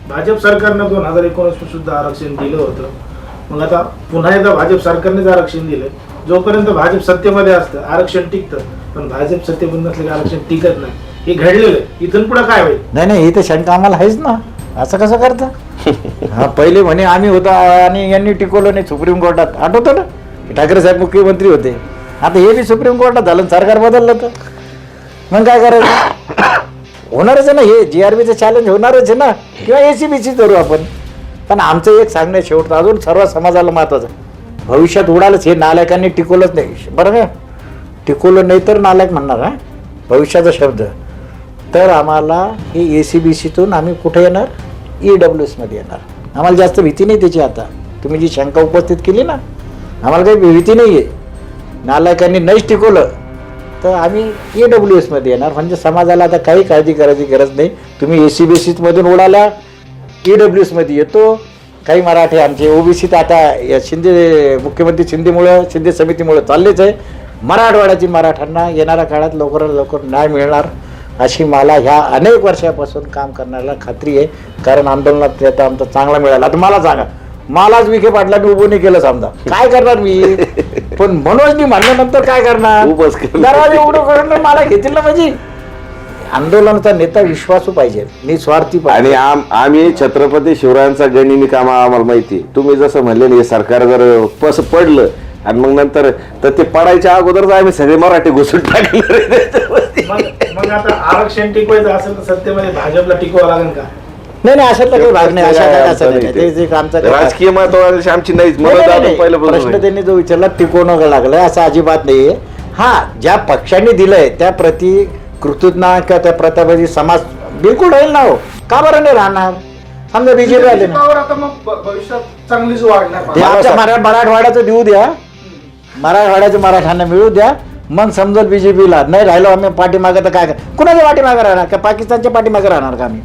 भाजप सरकारनं 2019 सुद्धा आरक्षण दिलं होतं. मग आता पुन्हा एकदा भाजप सरकारनेच आरक्षण दिलं. जोपर्यंत भाजप सत्तेमध्ये असतं आरक्षण टिकतं, पण भाजप सत्तेमध्ये नसलं की आरक्षण टिकत नाही. हे घडलेलं. इथून पुढे काय होईल? नाही ही तर शंका आम्हाला आहेच ना. असं कसं करता? हा पहिले म्हणे आम्ही होता आणि यांनी टिकवलं नाही सुप्रीम कोर्टात. आठवतं ना, ठाकरे साहेब मुख्यमंत्री होते. आता हे बी सुप्रीम कोर्टात झालं, सरकार बदललं तर मग काय करायचं? होणारच आहे ना, हे GRBचं चॅलेंज होणारच आहे ना, किंवा ACBC करू आपण. पण आमचं एक सांगणं शेवटचं अजून सर्व समाजाला महत्वाचं, भविष्यात उडालच हे नालायकांनी टिकवलंच नाही. बरं का, टिकवलं नाही तर नालायक म्हणणार. हा भविष्याचा शब्द. तर आम्हाला हे ACBCतून आम्ही कुठे येणार? EWS मध्ये येणार. आम्हाला जास्त भीती नाही त्याची. आता तुम्ही जी शंका उपस्थित केली ना, आम्हाला काही भीती नाही आहे. नालायकांनी नाहीच टिकवलं तर आम्ही EWS मध्ये येणार. म्हणजे समाजाला आता काही काळजी करायची गरज नाही. तुम्ही ACBC मधून उडाला, EWS मध्ये येतो. काही मराठी आमचे OBC आता या शिंदे मुख्यमंत्री शिंदे समितीमुळे चाललेच आहे. मराठवाड्याची मराठ्यांना येणाऱ्या काळात लवकरात लवकर न्याय मिळणार अशी मला ह्या अनेक वर्षापासून काम करण्याला खात्री आहे. कारण आंदोलनात त्याचा आमचा चांगला मिळाला. आता मला सांगा, मलाच विखे पाटला मी उभं नाही केलं समजा, काय करणार मी? पण मनोजनी म्हणल्यानंतर काय करणार? दरवाजे उघडं करून मला घेतील ना. म्हणजे आंदोलनाचा नेता विश्वासू पाहिजे, निस्वार्थी पाहिजे. आणि आम्ही छत्रपती शिवरायांचा गणिमी काम आम्हाला माहिती. तुम्ही जसं म्हणले हे सरकार जर पडलं आणि मग नंतर तर ते पडायच्या अगोदरच आम्ही सगळे मराठी घुसून टाकले. मग आता आरक्षण टिकवायचं असेल तर सत्तेमध्ये भाजपला टिकवावं लागेल का? नाही अशातला काही भाग नाही. राजकीय महत्व आमची नाहीच. प्रश्न त्यांनी जो विचारला टिकवणं लागलं असं अजिबात नाहीये. हा ज्या पक्षांनी दिलंय त्या प्रति कृतज्ञ किंवा त्या प्रतापाची समाज बिलकुल राहील ना. हो का बरं नाही राहणार? समजा BJP आले ना, आता मग भविष्यात चांगलीच वाढणार. ते आमच्या मराठवाड्याचं देऊ द्या, मराठवाड्याचं मराठ्यांना मिळू द्या. मग समजल BJPला नाही राहिलो आम्ही पाठीमागं तर काय, कुणाच्या पाठीमागं राहणार का? पाकिस्तानच्या पाठीमागं राहणार का आम्ही?